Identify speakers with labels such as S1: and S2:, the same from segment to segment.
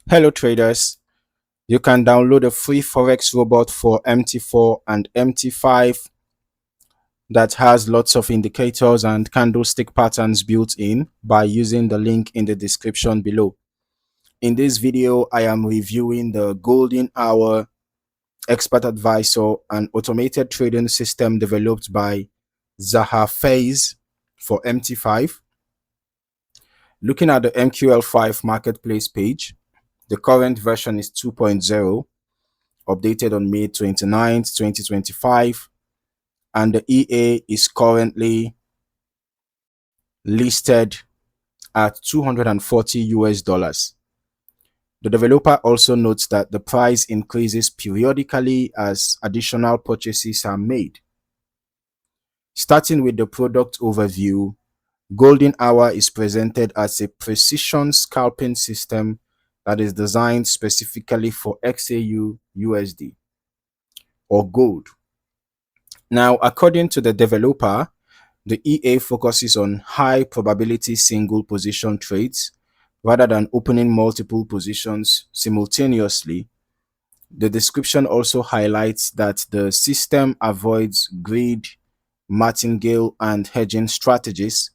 S1: Hello traders, you can download a free Forex robot for MT4 and MT5 that has lots of indicators and candlestick patterns built in by using the link in the description below. In this video, I am reviewing the Golden Hour Expert Advisor, an automated trading system developed by GoldenHour for MT5. Looking at the MQL5 Marketplace page, the current version is 2.0. Updated on May 29th, 2025, and the EA is currently listed at $240. The developer also notes that the price increases periodically as additional purchases are made. Starting with the product overview, Golden Hour is presented as a precision scalping system that is designed specifically for XAUUSD or gold. Now, according to the developer, the EA focuses on high probability single position trades rather than opening multiple positions simultaneously. The description also highlights that the system avoids greed, martingale, and hedging strategies,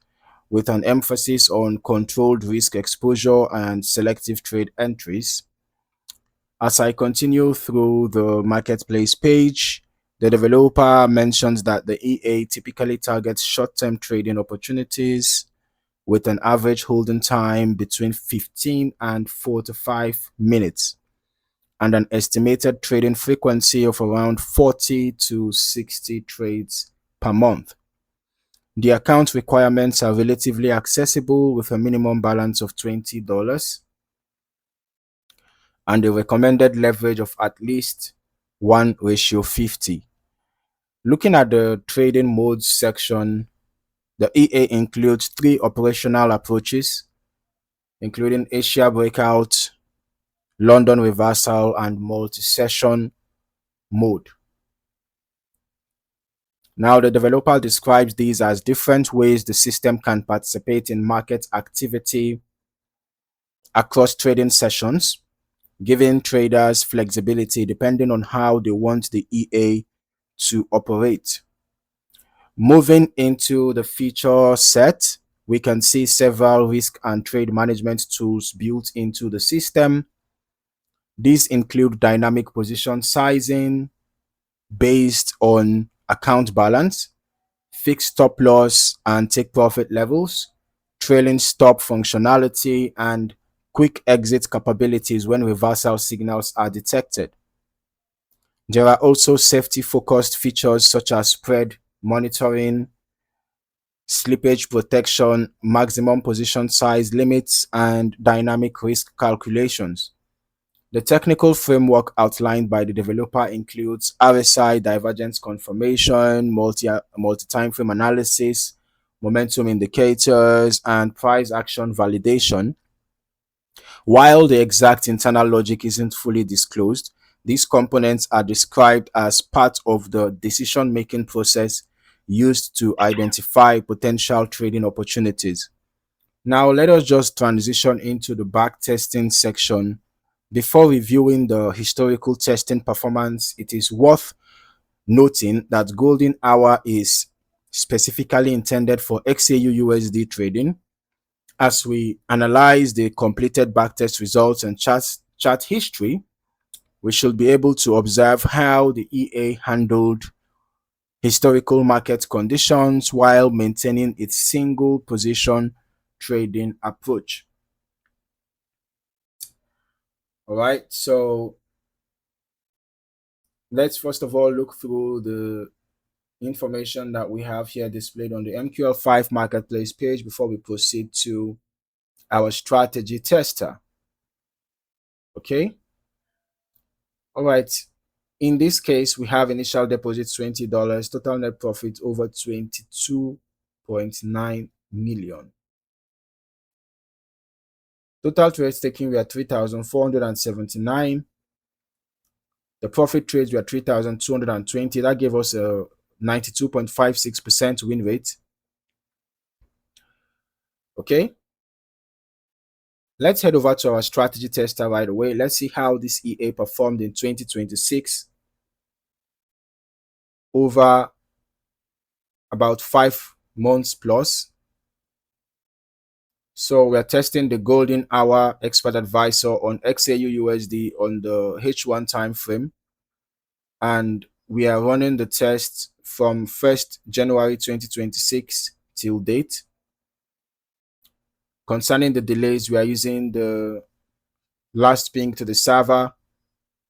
S1: with an emphasis on controlled risk exposure and selective trade entries. As I continue through the marketplace page, the developer mentions that the EA typically targets short-term trading opportunities with an average holding time between 15 and 45 minutes and an estimated trading frequency of around 40 to 60 trades per month. The account requirements are relatively accessible with a minimum balance of $20 and a recommended leverage of at least 1:50. Looking at the trading modes section, the EA includes 3 operational approaches, including Asia breakout, London reversal, and multi-session mode. Now, the developer describes these as different ways the system can participate in market activity across trading sessions, giving traders flexibility depending on how they want the EA to operate. Moving into the feature set, we can see several risk and trade management tools built into the system. These include dynamic position sizing based on account balance, fixed stop loss and take profit levels, trailing stop functionality, and quick exit capabilities when reversal signals are detected. There are also safety-focused features such as spread monitoring, slippage protection, maximum position size limits, and dynamic risk calculations. The technical framework outlined by the developer includes RSI divergence confirmation, multi-time frame analysis, momentum indicators, and price action validation. While the exact internal logic isn't fully disclosed, these components are described as part of the decision-making process used to identify potential trading opportunities. Now, let us just transition into the backtesting section. Before reviewing the historical testing performance, it is worth noting that Golden Hour is specifically intended for XAUUSD trading. As we analyze the completed backtest results and chart history, we should be able to observe how the EA handled historical market conditions while maintaining its single position trading approach. All right, so let's first of all look through the information that we have here displayed on the MQL5 Marketplace page before we proceed to our strategy tester. Okay. All right. In this case, we have initial deposit $20, total net profit over 22.9 million. Total trades taken were 3,479. The profit trades were 3,220. That gave us a 92.56% win rate. Okay. Let's head over to our strategy tester right away. Let's see how this EA performed in 2026 over about 5 months plus. So we're testing the golden hour expert advisor on XAUUSD on the H1 time frame, and we are running the test from 1st January 2026 till date. Concerning the delays, we are using the last ping to the server,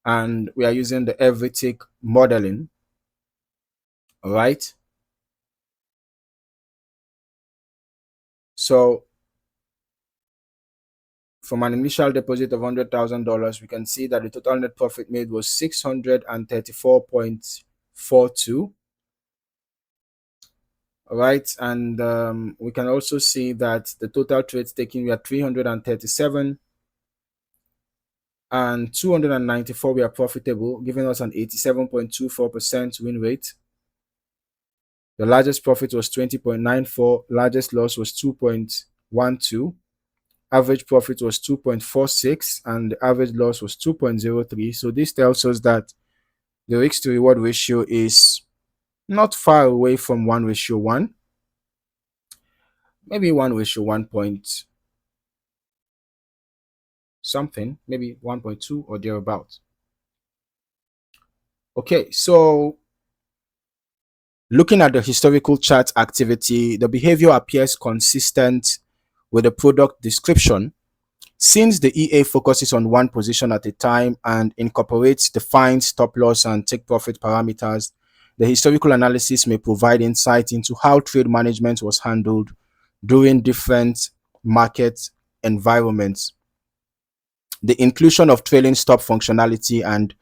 S1: and we are using the every tick modeling. All right. So from an initial deposit of $100,000, we can see that the total net profit made was 634.42. All right, and we can also see that the total trades taken were 337, and 294 were profitable, giving us an 87.24% win rate. The largest profit was 20.94, largest loss was 2.12. Average profit was 2.46 and the average loss was 2.03. So this tells us that the risk to reward ratio is not far away from 1:1, maybe 1:1 point something, maybe 1.2 or thereabout. Okay, so looking at the historical chart activity, the behavior appears consistent with the product description. Since the EA focuses on one position at a time and incorporates defined stop loss and take profit parameters, the historical analysis may provide insight into how trade management was handled during different market environments. The inclusion of trailing stop functionality and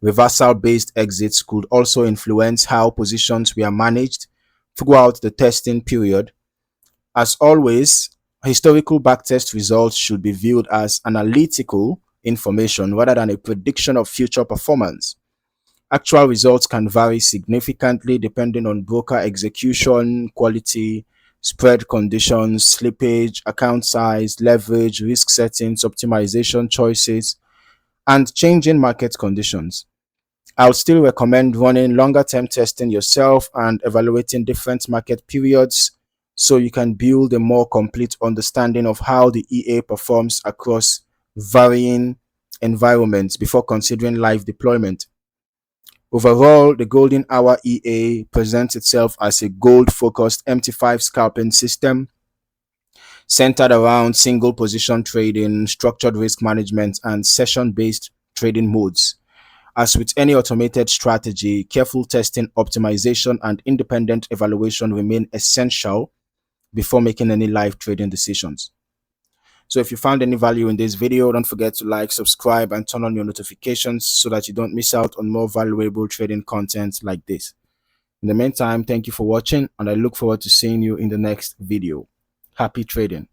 S1: reversal-based exits could also influence how positions were managed throughout the testing period. As always, historical backtest results should be viewed as analytical information rather than a prediction of future performance. Actual results can vary significantly depending on broker execution, quality, spread conditions, slippage, account size, leverage, risk settings, optimization choices, and changing market conditions. I'll still recommend running longer term testing yourself and evaluating different market periods so you can build a more complete understanding of how the EA performs across varying environments before considering live deployment. Overall, the Golden Hour EA presents itself as a gold-focused MT5 scalping system centered around single position trading, structured risk management, and session-based trading modes. As with any automated strategy, careful testing, optimization, and independent evaluation remain essential before making any live trading decisions. So if you found any value in this video, don't forget to like, subscribe, and turn on your notifications so that you don't miss out on more valuable trading content like this. In the meantime, thank you for watching, and I look forward to seeing you in the next video. Happy trading.